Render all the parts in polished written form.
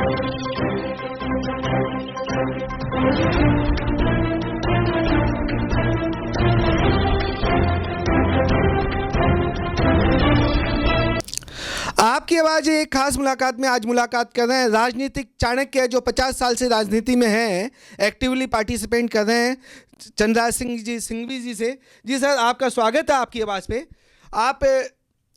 आपकी आवाज़ एक खास मुलाकात में आज मुलाकात कर रहे हैं राजनीतिक चाणक्य जो 50 साल से राजनीति में हैं, एक्टिवली पार्टिसिपेट कर रहे हैं, चंद्रराज सिंघवी जी से। जी सर, आपका स्वागत है आपकी आवाज़ पे। आप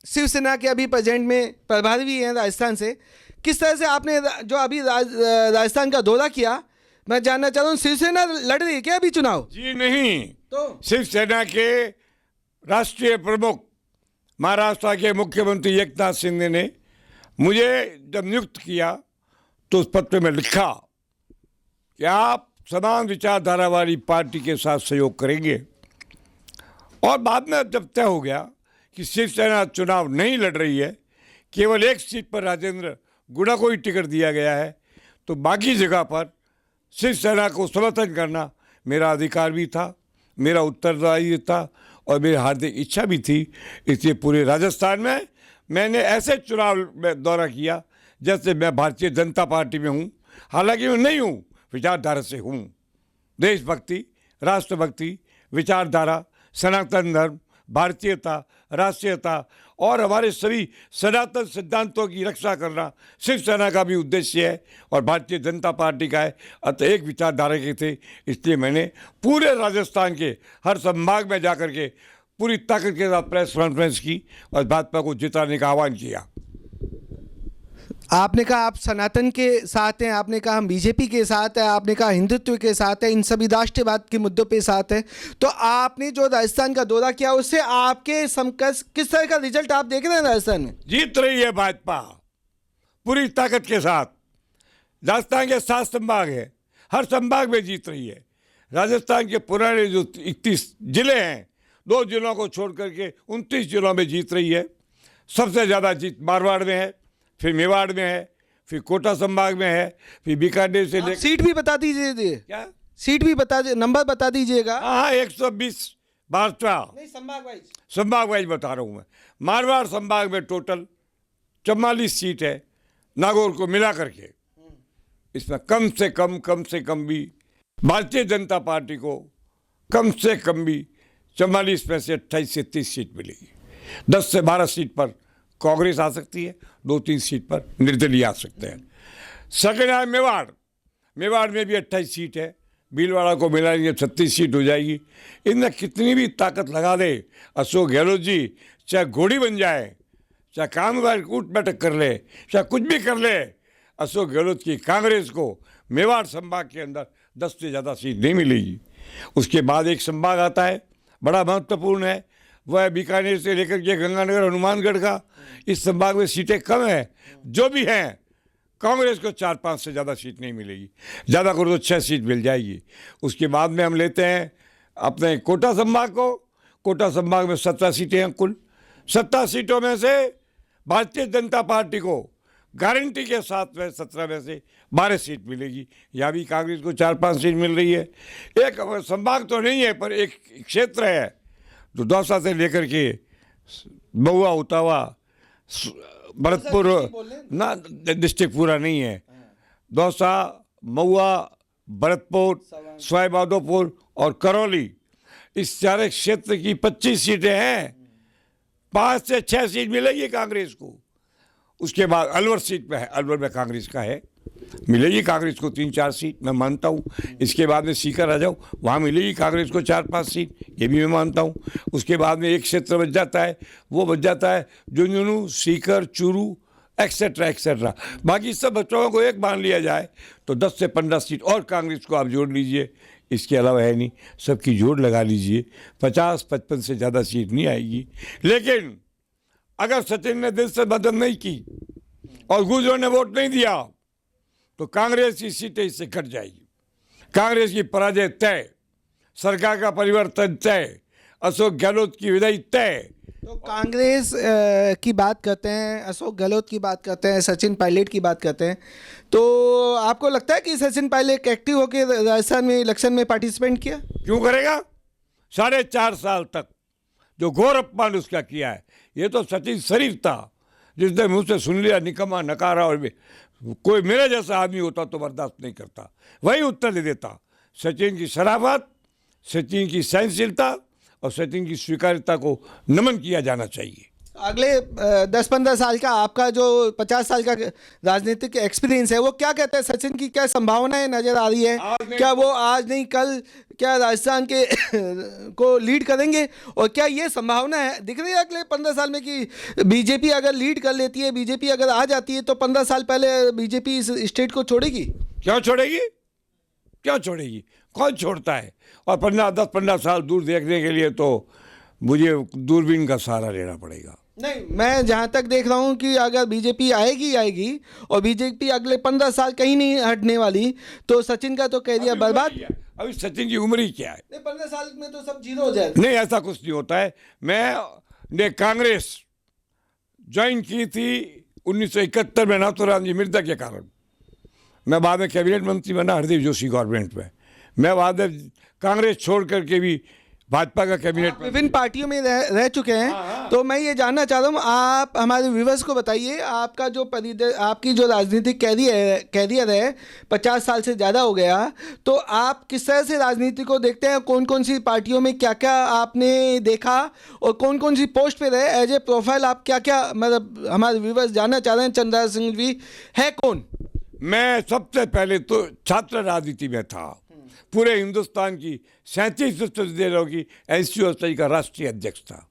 शिवसेना के अभी प्रेजेंट में प्रभारी भी हैं राजस्थान से। किस तरह से आपने जो अभी राजस्थान का दौरा किया, मैं जानना चाह रहा हूँ, शिवसेना लड़ रही है क्या अभी चुनाव? जी नहीं, तो शिवसेना के राष्ट्रीय प्रमुख महाराष्ट्र के मुख्यमंत्री एकनाथ शिंदे ने मुझे जब नियुक्त किया तो उस पत्र में लिखा कि आप समान विचारधारा वाली पार्टी के साथ सहयोग करेंगे। और बाद में जब तय हो गया कि शिवसेना चुनाव नहीं लड़ रही है, केवल एक सीट पर राजेंद्र गुड़ा को ही टिकट दिया गया है, तो बाकी जगह पर शिवसेना को समर्थन करना मेरा अधिकार भी था, मेरा उत्तरदायित्व था और मेरी हार्दिक इच्छा भी थी। इसलिए पूरे राजस्थान में मैंने ऐसे चुनाव में दौरा किया जैसे मैं भारतीय जनता पार्टी में हूँ। हालांकि मैं नहीं हूँ, विचारधारा से हूँ। देशभक्ति, राष्ट्रभक्ति, विचारधारा, सनातन धर्म, भारतीयता, राष्ट्रीयता और हमारे सभी सनातन सिद्धांतों की रक्षा करना शिवसेना का भी उद्देश्य है और भारतीय जनता पार्टी का है। अतः एक विचारधारा के थे, इसलिए मैंने पूरे राजस्थान के हर संभाग में जाकर के पूरी ताकत के साथ प्रेस कॉन्फ्रेंस की और भाजपा को जिताने का आह्वान किया। आपने कहा आप सनातन के साथ हैं, आपने कहा हम बीजेपी के साथ हैं, आपने कहा हिंदुत्व के साथ हैं, इन सभी राष्ट्रवाद के मुद्दों पे साथ हैं। तो आपने जो राजस्थान का दौरा किया उससे आपके समकक्ष किस तरह का रिजल्ट आप देख रहे हैं राजस्थान में? जीत रही है भाजपा पूरी ताकत के साथ। राजस्थान के 7 संभाग है, हर संभाग में जीत रही है। राजस्थान के पुराने जो 31 जिले हैं, 2 जिलों को छोड़ करके 29 जिलों में जीत रही है। सबसे ज़्यादा जीत मारवाड़ में है, फिर मेवाड़ में है, फिर कोटा संभाग में है, फिर बीकानेर से लेकर सीट भी बता दीजिए। क्या सीट भी बता नंबर बता दीजिएगा। हाँ, 120 भाजपा नहीं, संभाग वाइज बता रहा हूँ मैं। मारवाड़ संभाग में टोटल 44 सीट है नागौर को मिला करके। इसमें कम से कम भी भारतीय जनता पार्टी को कम से कम भी 44 में से 28 से 30 सीट मिलेगी। 10 से 12 सीट पर कांग्रेस आ सकती है, 2-3 सीट पर निर्दलीय आ सकते हैं। सेकंड है मेवाड़ में भी 28 सीट है, भीलवाड़ा को मिलाएंगे 36 सीट हो जाएगी। इनमें कितनी भी ताकत लगा दे अशोक गहलोत जी, चाहे घोड़ी बन जाए, चाहे कामगार कूट बैठक कर ले, चाहे कुछ भी कर ले, अशोक गहलोत की कांग्रेस को मेवाड़ संभाग के अंदर 10 से ज़्यादा सीट नहीं मिलेगी। उसके बाद एक संभाग आता है, बड़ा महत्वपूर्ण है, वह है बीकानेर से लेकर के गंगानगर हनुमानगढ़ का। इस संभाग में सीटें कम हैं, जो भी हैं कांग्रेस को 4-5 से ज़्यादा सीट नहीं मिलेगी, ज़्यादा करो तो 6 सीट मिल जाएगी। उसके बाद में हम लेते हैं अपने कोटा संभाग को। कोटा संभाग में 17 सीटें हैं कुल। 17 सीटों में से भारतीय जनता पार्टी को गारंटी के साथ में 17 में से 12 सीट मिलेगी। यहाँ भी कांग्रेस को 4-5 सीट मिल रही है। एक संभाग तो नहीं है, पर एक क्षेत्र है जो दौसा से लेकर के महुआ, उतावा, भरतपुर ना, डिस्ट्रिक्ट पूरा नहीं है, दौसा, महुआ, भरतपुर, सवाई माधोपुर और करौली, इस सारे क्षेत्र की 25 सीटें हैं। 5 से 6 सीट मिलेगी कांग्रेस को। उसके बाद अलवर सीट पे है, अलवर में कांग्रेस का है, मिलेगी कांग्रेस को 3-4 सीट, मैं मानता हूँ। इसके बाद में सीकर आ जाओ, वहाँ मिलेगी कांग्रेस को 4-5 सीट, ये भी मैं मानता हूँ। उसके बाद में एक क्षेत्र बच जाता है, वो बच जाता है झुंझुनू, सीकर, चूरू एक्सेट्रा एक्सेट्रा। बाकी सब बच्चों को एक मान लिया जाए तो 10 से 15 सीट और कांग्रेस को आप जोड़ लीजिए। इसके अलावा है नहीं, सबकी जोड़ लगा लीजिए, 50-55 से ज़्यादा सीट नहीं आएगी। लेकिन अगर सचिन ने दिल से मदद नहीं की और गुजरों ने वोट नहीं दिया तो कांग्रेस की सीटें इससे घट जाएगी। कांग्रेस की पराजय तय, सरकार का परिवर्तन तय, अशोक गहलोत की विदाई तय। तो कांग्रेस की बात करते हैं, अशोक गहलोत की बात करते हैं, सचिन पायलट की बात करते हैं, तो आपको लगता है कि सचिन पायलट एक्टिव होकर राजस्थान में इलेक्शन में पार्टिसिपेट किया? क्यों करेगा? 4.5 साल तक जो घोर अपमान उसका किया है। ये तो सचिन शरीफ था जिसने मुझसे सुन लिया, निकम्मा, नकारा और कोई मेरे जैसा आदमी होता तो बर्दाश्त नहीं करता, वही उत्तर दे देता। सचिन की शराफत, सचिन की सहनशीलता और सचिन की स्वीकार्यता को नमन किया जाना चाहिए। अगले 10-15 साल का आपका जो 50 साल का राजनीतिक एक्सपीरियंस है वो क्या कहता है, सचिन की क्या संभावनाएं नजर आ रही है? क्या वो आज नहीं कल क्या राजस्थान के को लीड करेंगे? और क्या ये संभावना है दिख रही है अगले 15 साल में कि बीजेपी अगर लीड कर लेती है, बीजेपी अगर आ जाती है तो 15 साल पहले बीजेपी इस स्टेट को छोड़ेगी? क्यों छोड़ेगी? क्यों छोड़ेगी? कौन छोड़ता है? और 10-15 साल दूर देखने के लिए तो मुझे दूरबीन का सहारा लेना पड़ेगा। नहीं, मैं जहाँ तक देख रहा हूँ कि अगर बीजेपी आएगी और बीजेपी अगले 15 साल कहीं नहीं हटने वाली तो सचिन का तो कह दिया बर्बाद। अभी सचिन की उम्र ही क्या है? नहीं, 15 साल में तो सब जीरो हो जाएगा। नहीं, ऐसा कुछ नहीं होता है। मैंने कांग्रेस ज्वाइन की थी 1971 में नाथूराम जी मिर्जा के कारण। मैं बाद में कैबिनेट मंत्री बना हरदीप जोशी गवर्नमेंट में। मैं बाद में कांग्रेस छोड़ करके भी भाजपा का कैबिनेट विभिन्न पार्टियों में रह चुके हैं। तो मैं ये जानना चाहता हूँ, आप हमारे व्यूवर्स को बताइए, आपका जो आपकी जो राजनीतिक कैरियर है 50 साल से ज़्यादा हो गया, तो आप किस तरह से राजनीति को देखते हैं? कौन कौन सी पार्टियों में क्या क्या आपने देखा और कौन कौन सी पोस्ट पे रहे? एज ए प्रोफाइल आप क्या क्या, मतलब हमारे व्यूवर्स जानना चाह रहे हैं चंद्रा सिंह जी है कौन? मैं सबसे पहले तो छात्र राजनीति में था। पूरे हिंदुस्तान की 37 विश्वविद्यालयों की एनसीओ का राष्ट्रीय अध्यक्ष था।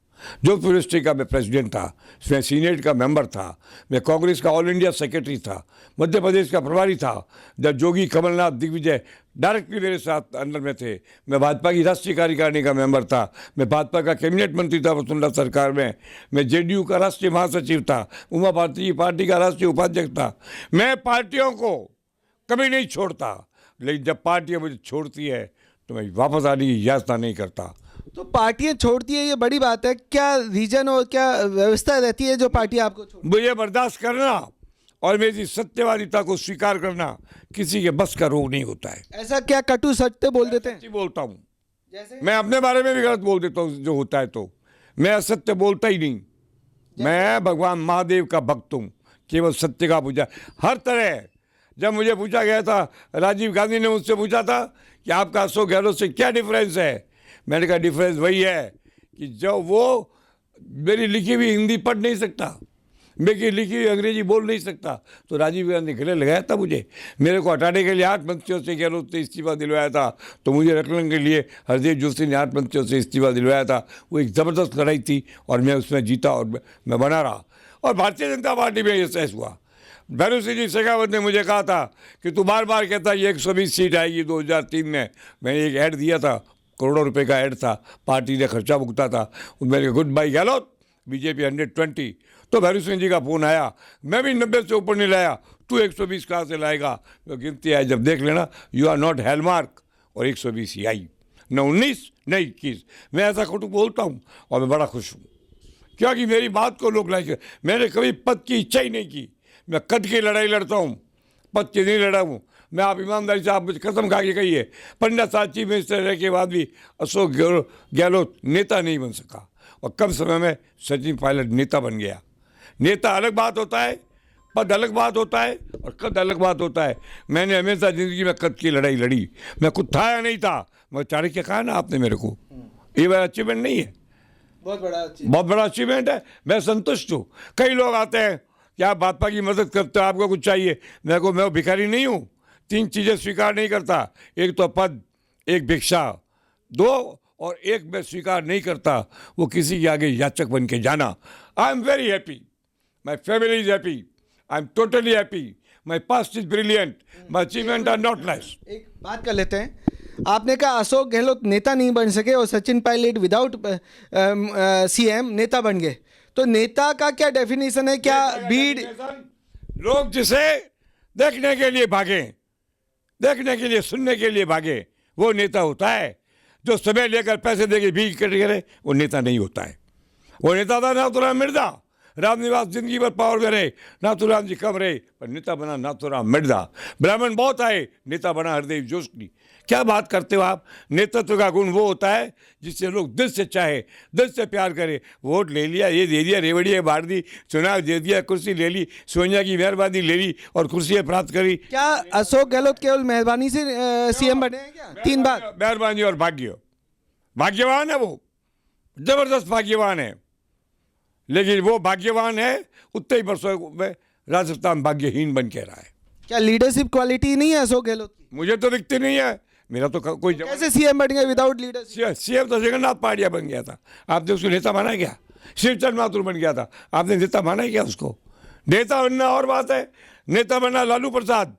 जोधपुर यूनिवर्सिटी का मैं प्रेसिडेंट था, मैं सीनेट का मेंबर था, मैं कांग्रेस का ऑल इंडिया सेक्रेटरी था, मध्य प्रदेश का प्रभारी था जब जोगी कमलनाथ दिग्विजय डायरेक्टली मेरे साथ अंडर में थे। मैं भाजपा की राष्ट्रीय कार्यकारिणी का मेंबर था, मैं भाजपा का कैबिनेट मंत्री था वसुंधरा सरकार में, मैं जेडीयू का राष्ट्रीय महासचिव था, उमा भारती की पार्टी का राष्ट्रीय उपाध्यक्ष था। मैं पार्टियों को कभी नहीं छोड़ता, लेकिन जब पार्टियां मुझे छोड़ती है तो मैं वापस आने की याचना नहीं करता। तो पार्टियां छोड़ती है ये बड़ी बात है, क्या रीजन और क्या व्यवस्था रहती है जो पार्टी आपको छोड़ती है? मुझे बर्दाश्त करना और मेरी सत्यवादिता को स्वीकार करना किसी के बस का रोग नहीं होता है। ऐसा क्या कटु सत्य बोल देते हैं? बोलता हूँ, जैसे मैं अपने बारे में भी गलत बोल देता हूँ जो होता है, तो मैं असत्य बोलता ही नहीं। मैं भगवान महादेव का भक्त हूँ, केवल सत्य का पूजा हर तरह। जब मुझे पूछा गया था, राजीव गांधी ने मुझसे पूछा था कि आपका अशोक गहलोत से क्या डिफरेंस है, मैंने कहा डिफरेंस वही है कि जो वो मेरी लिखी हुई हिंदी पढ़ नहीं सकता, मेरी लिखी हुई अंग्रेजी बोल नहीं सकता, तो राजीव गांधी गले लगाया था मुझे। मेरे को हटाने के लिए 8 मंत्रियों से गहलोत ने इस्तीफा दिलवाया था, तो मुझे रखने के लिए हरदीप जोशी ने 8 मंत्रियों से इस्तीफा दिलवाया था। वो एक ज़बरदस्त लड़ाई थी और मैं उसमें जीता और मैं बना रहा। और भारतीय जनता पार्टी में ये सहस हुआ। भैरू सिंह जी शेखावत ने मुझे कहा था कि तू बार बार कहता है ये 120 सीट आएगी 2003 में। मैंने एक ऐड दिया था, करोड़ों रुपए का ऐड था, पार्टी ने खर्चा भुगता था। मैंने गुड बाई गहलोत, बीजेपी 120। तो भैरू सिंह जी का फ़ोन आया, मैं भी 90 से ऊपर नहीं लाया, तू 120 कहाँ से लाएगा? तो गिनती आई, जब देख लेना यू आर नॉट हैलमार्क, और 120 ही आई, न 19 न 21। मैं ऐसा खोटू बोलता हूँ और मैं बड़ा खुश हूँ क्योंकि मेरी बात को लोग लाइक। मैंने कभी पद की इच्छा ही नहीं की, मैं कद की लड़ाई लड़ता हूँ, पद की नहीं लड़ा हूँ। मैं आप ईमानदारी से आप मुझे कसम खा के कहिए, 15 साल चीफ मिनिस्टर रह के बाद भी अशोक गहलोत नेता नहीं बन सका, और कम समय में सचिन पायलट नेता बन गया। नेता अलग बात होता है, पद अलग बात होता है, और कद अलग बात होता है। मैंने हमेशा ज़िंदगी में कद की लड़ाई लड़ी। मैं खुद था या नहीं था, मैं चाणक्य कहा ना आपने मेरे को, ये बड़ा अचीवमेंट नहीं है, बहुत बड़ा अचीवमेंट है। मैं संतुष्ट हूँ। कई लोग आते हैं कि आप भाजपा की मदद करते हो, आपको कुछ चाहिए। मैं को मैं भिखारी नहीं हूँ, 3 चीज़ें स्वीकार नहीं करता, एक तो पद, एक भिक्षा, 2 और एक मैं स्वीकार नहीं करता वो किसी के आगे याचक बन के जाना। I am very happy, my family is happy, I am totally happy, my past is brilliant, my achievement are not less. एक बात कर लेते हैं, आपने कहा अशोक गहलोत नेता नहीं बन सके और सचिन पायलट विदाउट सीएम नेता बन गए, तो नेता का क्या डेफिनेशन है? क्या भीड़ लोग जिसे देखने के लिए भागे, देखने के लिए, सुनने के लिए भागे, वो नेता होता है। जो समय लेकर पैसे देके भीख करे वो नेता नहीं होता है। वो नेता था नाथूराम मिर्जा, रामनिवास जिंदगी भर पावर में रहे, नाथुराम जी कम रहे, पर नेता बना नाथुराम मिर्जा। ब्राह्मण बहुत आए, नेता बना हरदेव जोशी। क्या बात करते हो आप? नेतृत्व का गुण वो होता है जिससे लोग दिल से चाहे, दिल से प्यार करे। वोट ले लिया, ये दे दिया, रेवड़िया बांट दी, चुनाव दे दिया, कुर्सी ले ली, सोनिया की मेहरबानी ले ली और कुर्सियाँ प्राप्त करी। क्या अशोक गहलोत केवल मेहरबानी से सीएम बने हैं क्या? 3 बार मेहरबानी और भाग्य, भाग्यवान है वो, जबरदस्त भाग्यवान है। लेकिन वो भाग्यवान है, उतने ही वर्षों में राजस्थान भाग्यहीन बन के रहा है। क्या लीडरशिप क्वालिटी नहीं है अशोक गहलोत की? मुझे तो दिखती नहीं है, मेरा तो कोई कैसे सीएम बन गए विदाउट लीडरशिप? सीएम तो जगन्नाथ पाटिया बन गया था, आपने उसको नेता माना क्या? शिवचंद माथुर बन गया था, आपने नेता माना क्या उसको? नेता बनना और बात है, नेता बना लालू प्रसाद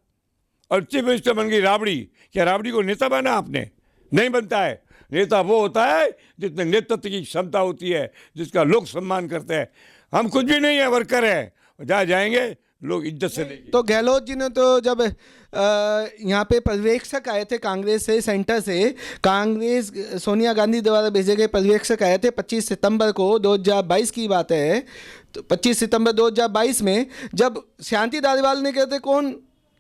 और चीफ मिनिस्टर बन गई राबड़ी। क्या राबड़ी को नेता बना आपने? नहीं बनता है। नेता वो होता है जिसमें नेतृत्व की क्षमता होती है, जिसका लोग सम्मान करते हैं। हम कुछ भी नहीं है, वर्कर है, जहाँ जाएंगे लोग इज्जत से लेंगे। तो गहलोत जी ने तो जब यहाँ पे पर्यवेक्षक आए थे कांग्रेस से, सेंटर से, कांग्रेस सोनिया गांधी द्वारा भेजे गए पर्यवेक्षक आए थे 25 सितंबर को 2022 की बात है। तो 25 सितंबर 2022 में जब शांति धारीवाल ने कहते कौन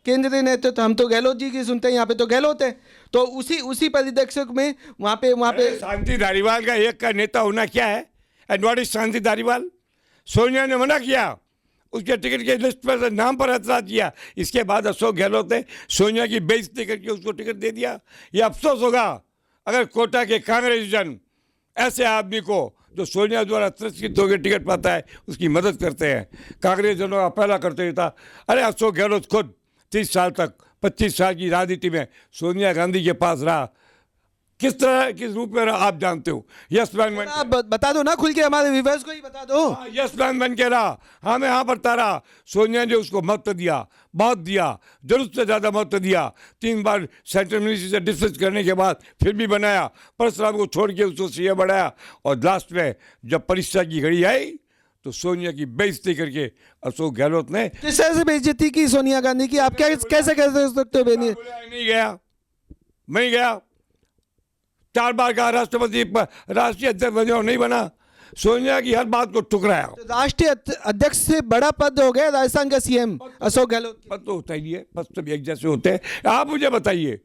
केंद्रीय नेतृत्व, तो हम तो गहलोत जी की सुनते हैं, यहाँ पे तो गहलोत है। तो उसी परिदृश्य में वहाँ पे शांति धारीवाल का एक का नेता होना क्या है? And what is Shanti Dhariwal? Sonia ने मना किया, उसके टिकट के लिस्ट पर नाम पर ऐतराज किया। इसके बाद अशोक गहलोत ने सोनिया की बेइज्जती करके उसको टिकट दे दिया। ये अफसोस होगा अगर कोटा के कांग्रेस जन ऐसे आदमी को जो सोनिया द्वारा तिरस्कृत होकर टिकट पाता है उसकी मदद करते हैं। कांग्रेस जनों का पहला कर्तव्य था, अरे अशोक गहलोत खुद 30 साल तक, 25 साल की राजनीति में सोनिया गांधी के पास रहा, किस तरह किस रूप में रहा आप जानते हो। यस मैन बन आप बता दो ना खुल के, हमारे व्यूअर्स को ही बता दो। यस मैन बन के रहा, हाँ मैं हाँ बढ़ता रहा। सोनिया ने उसको महत्व दिया, बहुत दिया, जरूरत से ज़्यादा महत्व दिया। 3 बार सेंट्रल मिनिस्ट्री से डिस्कस करने के बाद फिर भी बनाया, परशुराम को छोड़ के उसको सीएम बनाया। और लास्ट में जब परीक्षा की घड़ी आई तो सोनिया की बेइज्जती करके अशोक गहलोत ने किस तरह से बेइज्जती की सोनिया गांधी की? आप क्या कैसे सकते हो? नहीं गया, नहीं गया। 4 बार का राष्ट्रपति राष्ट्रीय अध्यक्ष बने और नहीं बना। सोनिया की हर बात को ठुकराया। तो राष्ट्रीय अध्यक्ष से बड़ा पद हो गया राजस्थान का सीएम अशोक गहलोत। पद तो होता ही है, पद तो भी एक जैसे होते हैं। आप मुझे बताइए,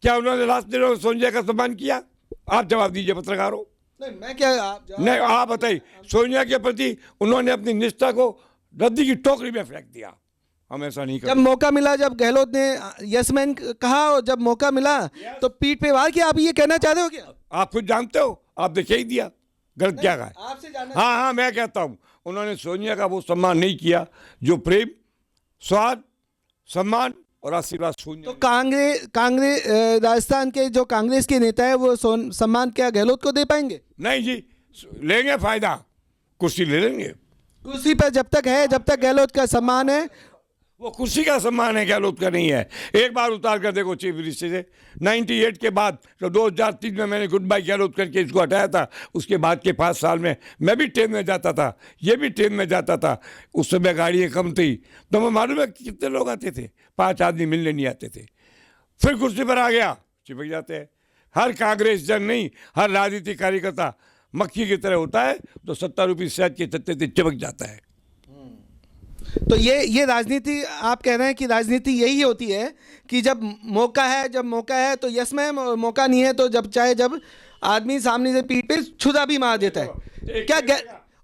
क्या उन्होंने लास्ट दिनों में सोनिया का सम्मान किया? आप जवाब दीजिए पत्रकारों। नहीं मैं क्या, नहीं आप बताइए, सोनिया के प्रति उन्होंने अपनी निष्ठा को रद्दी की टोकरी में फेंक दिया। हम ऐसा नहीं जब करते। मौका मिला, जब गहलोत ने यस मैन कहा और जब मौका मिला तो पीठ पे वार किया। आप ये कहना चाहते हो क्या? आप खुद जानते हो, आपने कह ही दिया गलत क्या कहा। आपसे जानना। हाँ मैं कहता हूँ उन्होंने सोनिया का वो सम्मान नहीं किया जो प्रेम, स्वाद, सम्मान और आशीर्वाद सोनिया। तो कांग्रेस राजस्थान के जो कांग्रेस के नेता है वो सम्मान क्या गहलोत को दे पाएंगे? नहीं जी, लेंगे फायदा, कुर्सी ले लेंगे। कुर्सी पर जब तक है, जब तक गहलोत का सम्मान है, वो कुर्सी का सम्मान है, गहलोत का नहीं है। एक बार उतार कर देखो चीफ मिनिस्टर से। 98 के बाद तो 2003 में मैंने गुड बाय गहलोत करके इसको हटाया था। उसके बाद के 5 साल में मैं भी ट्रेन में जाता था, ये भी ट्रेन में जाता था। उस समय गाड़ियाँ कम थी, तो मैं मालूम है कितने लोग आते थे, 5 आदमी मिलने नहीं आते थे। फिर कुर्सी पर आ गया, चिपक जाते हैं। हर कांग्रेस जन नहीं, हर राजनीतिक कार्यकर्ता मक्खी की तरह होता है, तो 70 रुपये शहद के तत्ते से चिपक जाता है। तो ये राजनीति, आप कह रहे हैं कि राजनीति यही होती है कि जब मौका है तो यस मैम, और मौका नहीं है तो जब आदमी सामने से पीठ पे छुरा भी मार देता है। क्या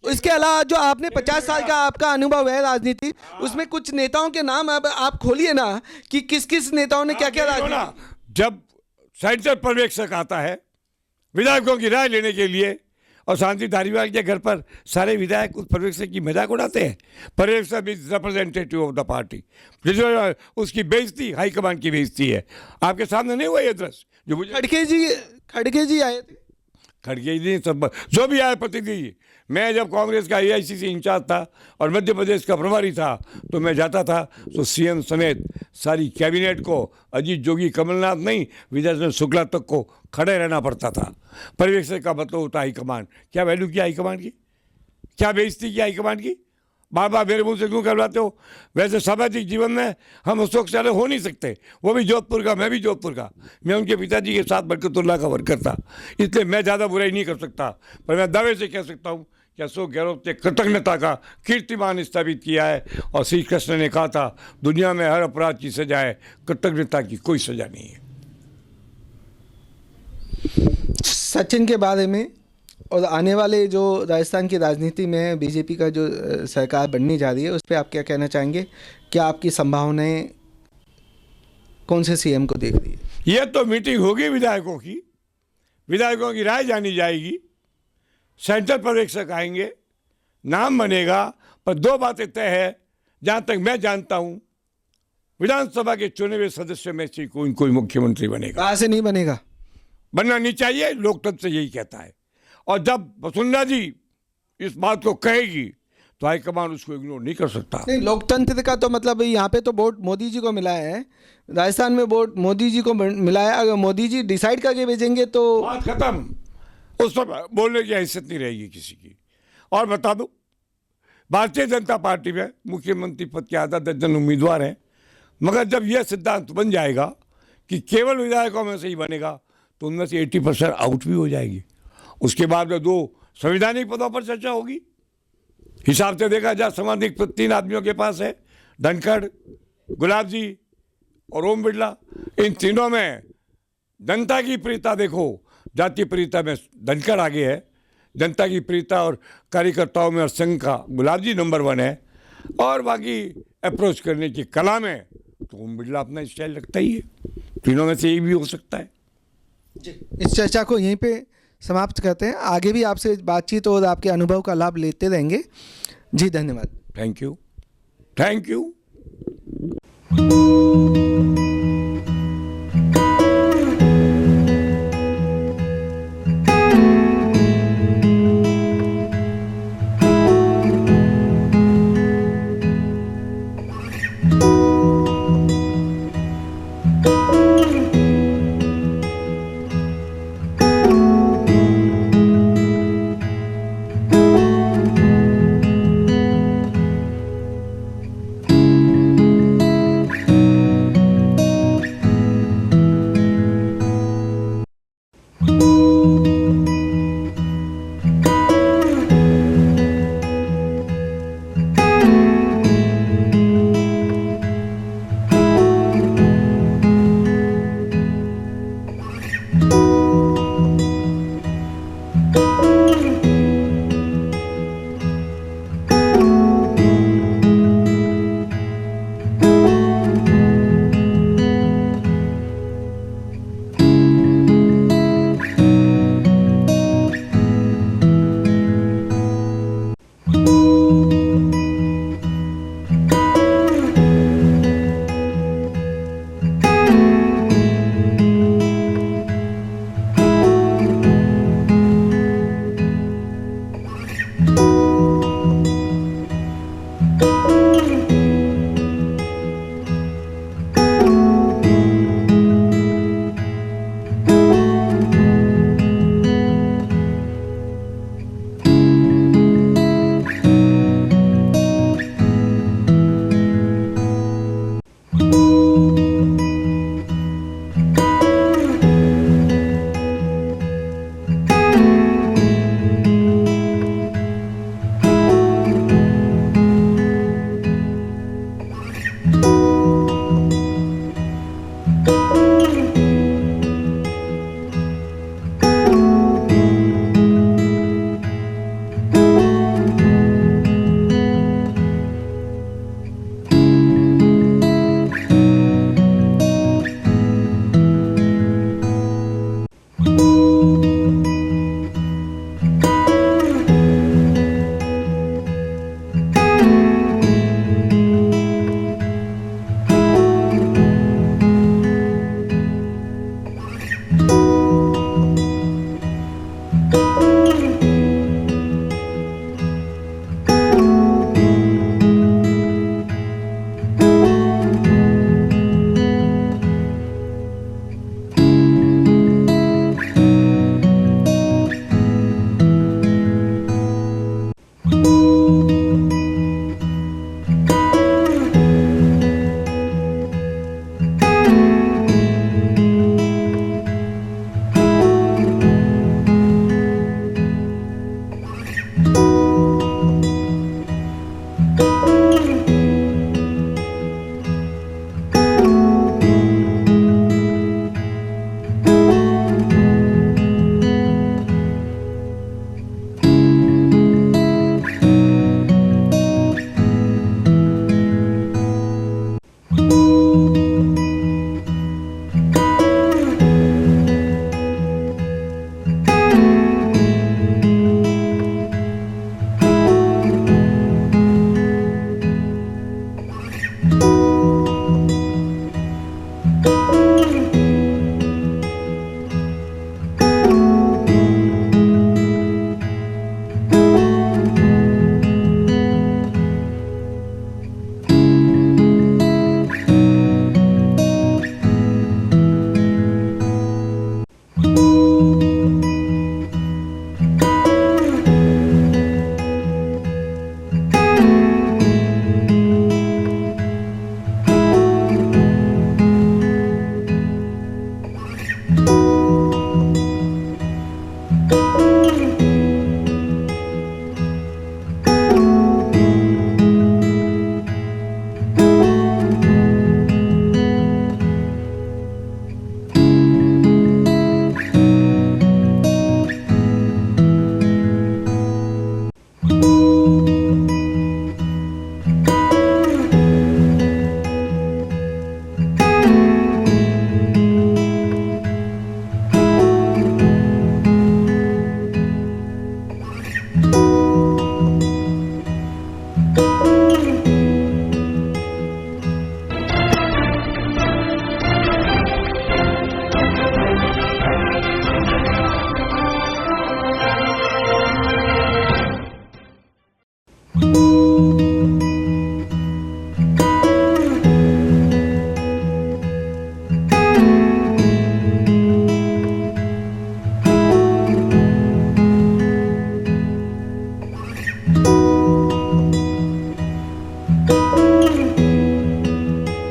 इसके अलावा जो आपने 50 साल का आपका अनुभव है राजनीति, उसमें कुछ नेताओं के नाम अब आप खोलिए ना कि किस किस नेताओं ने क्या क्या राजनीति। जब सेंट्रल पर्यवेक्षक आता है विधायकों की राय लेने के लिए और शांति धारीवाल के घर पर सारे विधायक उस पर्यवेक्षक की मजाक उड़ाते हैं। पर्यवेक्षक is representative of the party, उसकी बेइज्जती हाईकमान की बेइज्जती है। आपके सामने नहीं हुआ ये दृश्य जो मुझे खड़गे जी आए थे, खड़गे जी सब जो भी आए प्रतिनिधि। मैं जब कांग्रेस का AICC इंचार्ज था और मध्य प्रदेश का प्रभारी था तो मैं जाता था तो सीएम समेत सारी कैबिनेट को, अजीत जोगी, कमलनाथ नहीं, विजय चंद्र शुक्ला तक को खड़े रहना पड़ता था। पर्यवेक्षक का मतलब होता हाईकमान। क्या वैल्यू की हाईकमान की, क्या बेइज्जती की हाईकमान की? बार बार मेरे मुंह से क्यों करवाते हो? वैसे सामाजिक जीवन में हम अशोक से अलग हो नहीं सकते। वो भी जोधपुर का, मैं भी जोधपुर का। मैं उनके पिताजी के साथ बरकतुल्लाह का वर्कर था, इसलिए मैं ज़्यादा बुराई नहीं कर सकता। पर मैं दावे से कह सकता हूँ कि अशोक गहलोत ने कृतज्ञता का कीर्तिमान स्थापित किया है। और श्री कृष्ण ने कहा था दुनिया में हर अपराध की सजा है, कृतज्ञता की कोई सजा नहीं है। सचिन के बारे में और आने वाले जो राजस्थान की राजनीति में बीजेपी का जो सरकार बनने जा रही है उस पर आप क्या कहना चाहेंगे? क्या आपकी संभावनाएं कौन से सीएम को देख रही है? ये तो मीटिंग होगी विधायकों की राय जानी जाएगी, सेंट्रल पर्यवेक्षक आएंगे, नाम बनेगा। पर दो बातें तय है जहाँ तक मैं जानता हूँ, विधानसभा के चुने हुए सदस्य में से कोई मुख्यमंत्री बनेगा। कहाँ से नहीं बनेगा? बनना नहीं चाहिए, लोकतंत्र से यही कहता है। और जब वसुंधरा जी इस बात को कहेगी तो हाईकमान उसको इग्नोर नहीं कर सकता। नहीं, लोकतंत्र का तो मतलब यहाँ पे तो वोट मोदी जी को मिला है, राजस्थान में वोट मोदी जी को मिला है। अगर मोदी जी डिसाइड करके भेजेंगे तो बात खत्म, उस पर बोलने की हैसियत नहीं रहेगी किसी की। और बता दो, भारतीय जनता पार्टी में मुख्यमंत्री पद के आधा दर्जन उम्मीदवार हैं, मगर जब यह सिद्धांत बन जाएगा कि केवल विधायकों में से ही बनेगा तो उनमें से 80% आउट भी हो जाएगी। उसके बाद में 2 संवैधानिक पदों पर चर्चा होगी। हिसाब से देखा जाए संवैधानिक पद 3 आदमियों के पास है, धनखड़, गुलाब जी और ओम बिरला। इन तीनों में जनता की प्रियता देखो, जातीय प्रियता में धनखड़ आगे है, जनता की प्रियता और कार्यकर्ताओं में और संघ का गुलाब जी नंबर 1 है, और बाकी अप्रोच करने की कला में तो ओम बिरला अपना स्टाइल रखता ही है। तीनों में से एक भी हो सकता है। इस चर्चा को यहीं पे समाप्त करते हैं। आगे भी आपसे बातचीत और आपके अनुभव का लाभ लेते रहेंगे जी। धन्यवाद। Thank you.